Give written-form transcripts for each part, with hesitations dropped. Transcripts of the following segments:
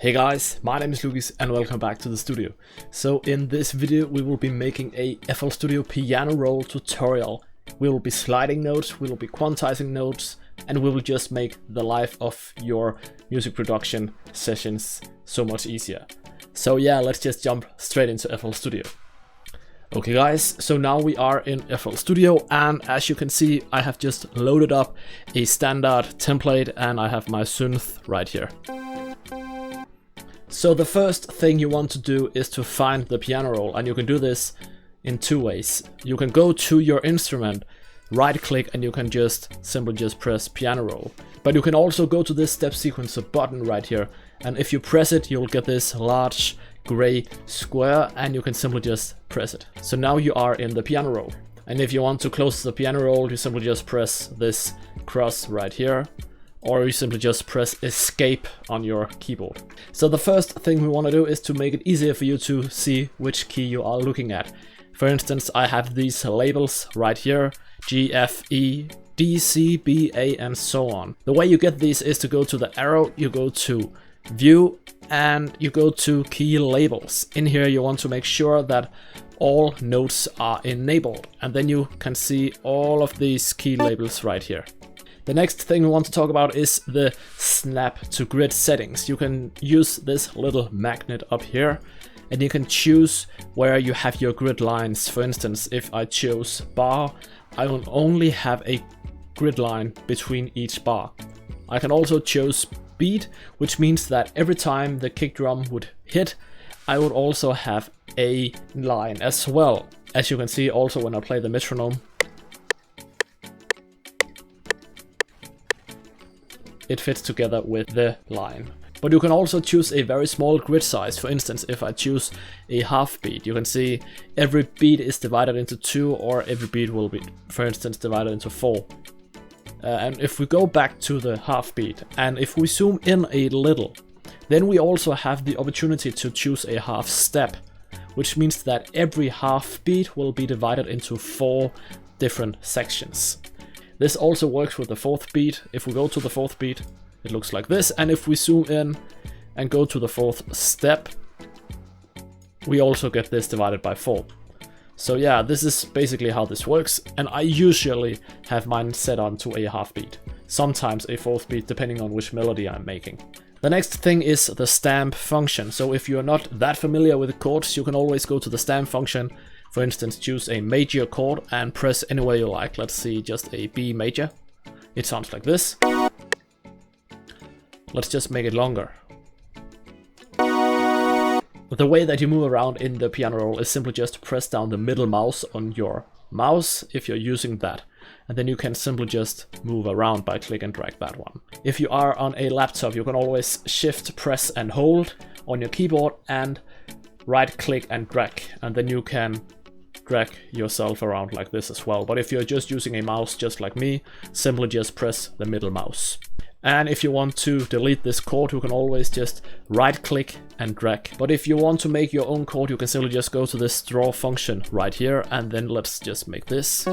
Hey guys, my name is Lucas and welcome back to the studio. So in this video we will be making a FL Studio piano roll tutorial. We will be sliding notes, we will be quantizing notes, and we will just make the life of your music production sessions so much easier. So yeah, let's just jump straight into FL Studio. Okay guys, so now we are in FL Studio, and as you can see I have just loaded up a standard template and I have my synth right here. So the first thing you want to do is to find the piano roll, and you can do this in two ways. You can go to your instrument, right click, and you can simply press piano roll. But you can also go to this step sequencer button right here, and if you press it you'll get this large gray square and you can simply just press it. So now you are in the piano roll. And if you want to close the piano roll, you simply just press this cross right here, or you simply just press escape on your keyboard. So the first thing we want to do is to make it easier for you to see which key you are looking at. For instance, I have these labels right here, G, F, E, D, C, B, A, and so on. The way you get these is to go to the arrow, you go to view, and you go to key labels. In here you want to make sure that all notes are enabled, and then you can see all of these key labels right here. The next thing we want to talk about is the snap to grid settings. You can use this little magnet up here and you can choose where you have your grid lines. For instance, if I chose bar, I will only have a grid line between each bar. I can also choose beat, which means that every time the kick drum would hit, I would also have a line as well. As you can see also when I play the metronome, it fits together with the line. But you can also choose a very small grid size. For instance, if I choose a half beat, you can see every beat is divided into 2, or every beat will be, for instance, divided into 4. And if we go back to the half beat, and if we zoom in a little, then we also have the opportunity to choose a half step, which means that every half beat will be divided into 4 different sections. This also works with the fourth beat. If we go to the fourth beat, it looks like this, and if we zoom in and go to the fourth step, we also get this divided by 4. So yeah, this is basically how this works, and I usually have mine set on to a half beat, sometimes a fourth beat depending on which melody I'm making. The next thing is the stamp function. So if you're not that familiar with the chords, you can always go to the stamp function. For instance, choose a major chord and press anywhere you like. Let's see, just a B major. It sounds like this. Let's just make it longer. The way that you move around in the piano roll is simply just press down the middle mouse on your mouse if you're using that. And then you can simply just move around by click and drag that one. If you are on a laptop, you can always shift, press and hold on your keyboard and right click and drag. And then you can drag yourself around like this as well. But if you're just using a mouse just like me, simply just press the middle mouse. And if you want to delete this chord, you can always just right click and drag. But if you want to make your own chord, you can simply just go to this draw function right here, and then let's just make this.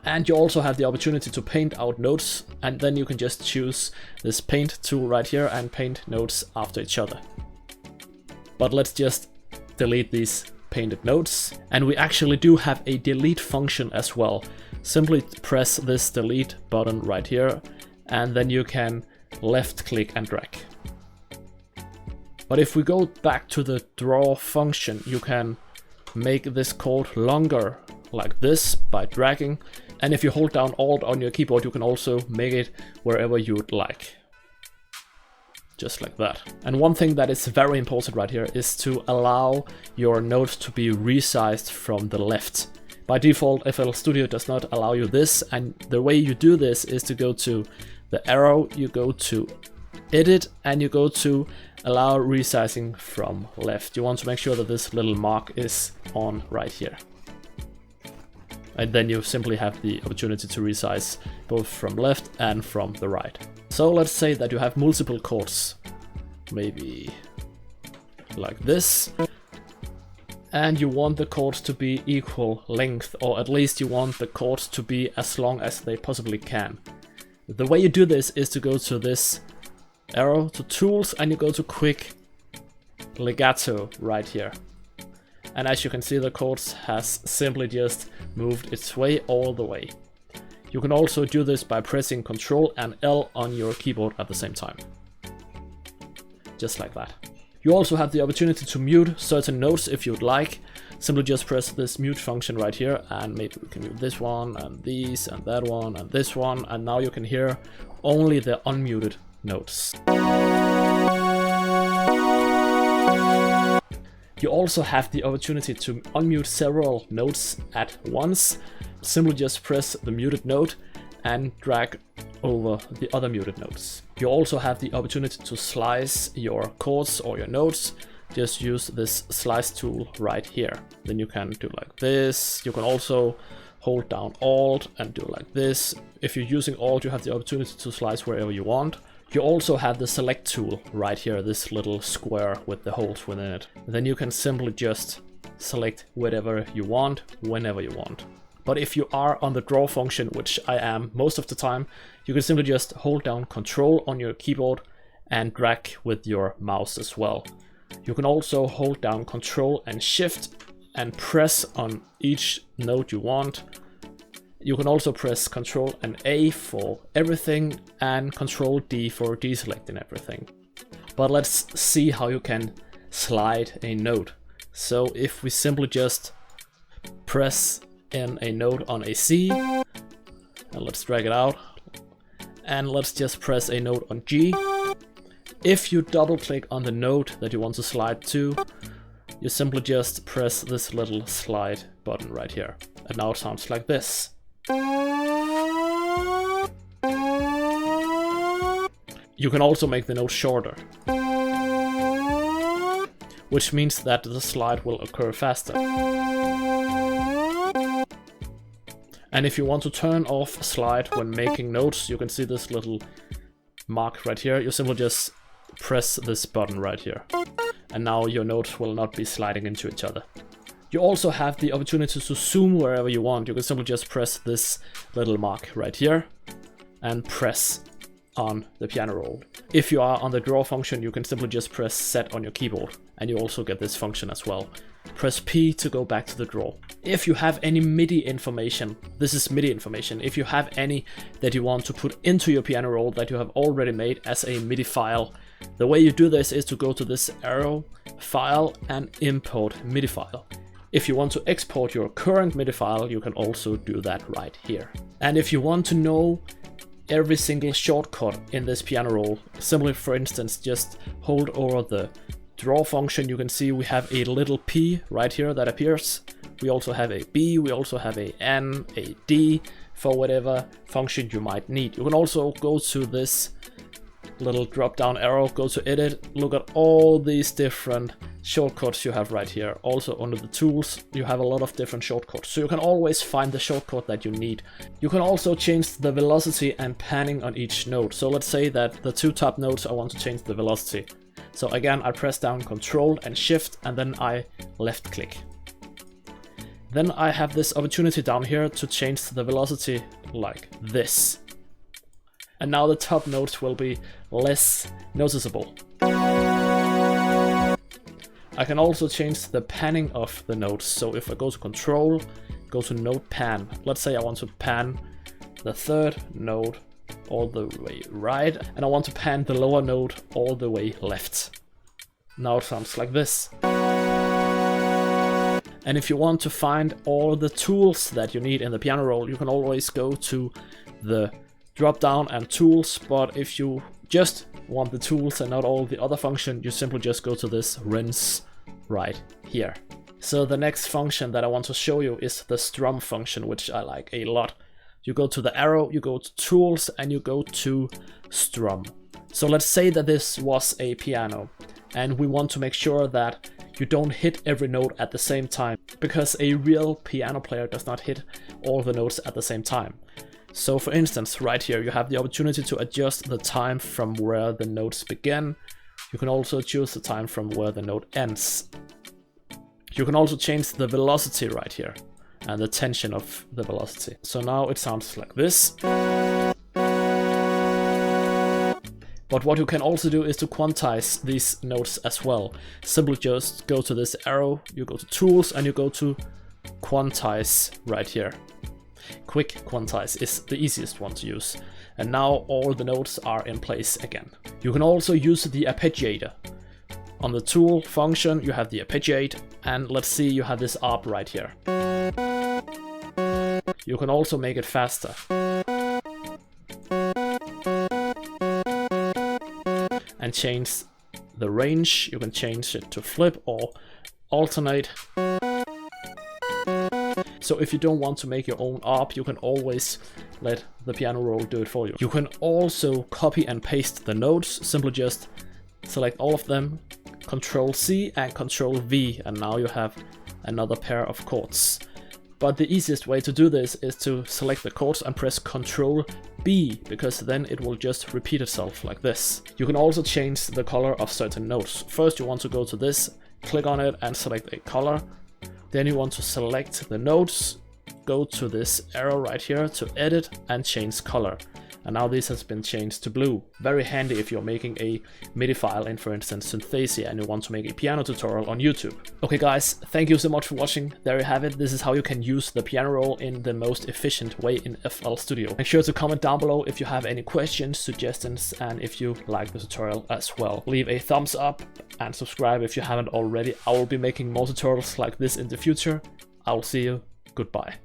And you also have the opportunity to paint out notes, and then you can just choose this paint tool right here and paint notes after each other. But let's just delete these painted notes. And we actually do have a delete function as well. Simply press this delete button right here, and then you can left click and drag. But if we go back to the draw function, you can make this chord longer like this by dragging. And if you hold down Alt on your keyboard, you can also make it wherever you would like. Just like that. And one thing that is very important right here is to allow your notes to be resized from the left. By default, FL Studio does not allow you this, and the way you do this is to go to the arrow, you go to edit, and you go to allow resizing from left. You want to make sure that this little mark is on right here. And then you simply have the opportunity to resize both from left and from the right. So let's say that you have multiple chords, maybe like this, and you want the chords to be equal length, or at least you want the chords to be as long as they possibly can. The way you do this is to go to this arrow to tools and you go to quick legato right here. And as you can see, the chord has simply just moved its way all the way. You can also do this by pressing Ctrl and L on your keyboard at the same time. Just like that. You also have the opportunity to mute certain notes if you'd like. Simply just press this mute function right here, and maybe we can mute this one and these and that one and this one, and now you can hear only the unmuted notes. You also have the opportunity to unmute several notes at once. Simply just press the muted note and drag over the other muted notes. You also have the opportunity to slice your chords or your notes. Just use this slice tool right here. Then you can do like this. You can also hold down Alt and do like this. If you're using Alt, you have the opportunity to slice wherever you want. You also have the select tool right here, this little square with the holes within it. Then you can simply just select whatever you want, whenever you want. But if you are on the draw function, which I am most of the time, you can simply just hold down Ctrl on your keyboard and drag with your mouse as well. You can also hold down Ctrl and Shift and press on each note you want. You can also press Ctrl and A for everything and Ctrl D for deselecting everything. But let's see how you can slide a note. So if we simply just press in a note on a C, and let's drag it out, and let's just press a note on G. If you double click on the note that you want to slide to, you simply just press this little slide button right here. And now it sounds like this. You can also make the note shorter, which means that the slide will occur faster. And if you want to turn off slide when making notes, you can see this little mark right here. You simply just press this button right here. And now your notes will not be sliding into each other. You also have the opportunity to zoom wherever you want. You can simply just press this little mark right here and press on the piano roll. If you are on the draw function, you can simply just press set on your keyboard and you also get this function as well. Press P to go back to the draw. If you have any MIDI information, this is MIDI information. If you have any that you want to put into your piano roll that you have already made as a MIDI file, the way you do this is to go to this arrow, file, and import MIDI file. If you want to export your current MIDI file, you can also do that right here. And if you want to know every single shortcut in this piano roll, simply for instance just hold over the draw function. You can see we have a little P right here that appears. We also have a B, we also have a N, a D for whatever function you might need. You can also go to this little drop down arrow, go to edit, look at all these different shortcuts you have right here. Also under the tools you have a lot of different shortcuts, so you can always find the shortcut that you need. You can also change the velocity and panning on each note. So let's say that the two top notes I want to change the velocity. So again I press down Ctrl and Shift and then I left click. Then I have this opportunity down here to change the velocity like this. And now the top notes will be less noticeable. I can also change the panning of the notes. So if I go to Control, go to Note Pan. Let's say I want to pan the third note all the way right, and I want to pan the lower note all the way left. Now it sounds like this. And if you want to find all the tools that you need in the piano roll, you can always go to the drop down and tools, but if you just want the tools and not all the other function, you simply just go to this rinse right here. So the next function that I want to show you is the Strum Function, which I like a lot. You go to the arrow, you go to tools, and you go to Strum. So let's say that this was a piano and we want to make sure that you don't hit every note at the same time, because a real piano player does not hit all the notes at the same time. So for instance, right here, you have the opportunity to adjust the time from where the notes begin. You can also choose the time from where the note ends. You can also change the velocity right here and the tension of the velocity. So now it sounds like this. But what you can also do is to quantize these notes as well. Simply just go to this arrow, you go to Tools, and you go to Quantize right here. Quick Quantize is the easiest one to use. And now all the notes are in place again. You can also use the Arpeggiator. On the tool function you have the Arpeggiate, and let's see, you have this arp right here. You can also make it faster. And change the range. You can change it to flip or alternate. So if you don't want to make your own arp, you can always let the piano roll do it for you. You can also copy and paste the notes. Simply just select all of them, Control C and Control V, and now you have another pair of chords. But the easiest way to do this is to select the chords and press Control B, because then it will just repeat itself like this. You can also change the color of certain notes. First you want to go to this, click on it and select a color. Then you want to select the notes, go to this arrow right here to edit and change color. And now this has been changed to blue. Very handy if you're making a MIDI file in, for instance, Synthesia, and you want to make a piano tutorial on YouTube. Okay guys, thank you so much for watching. There you have it. This is how you can use the piano roll in the most efficient way in FL Studio. Make sure to comment down below if you have any questions, suggestions, and if you like the tutorial as well. Leave a thumbs up and subscribe if you haven't already. I will be making more tutorials like this in the future. I will see you. Goodbye.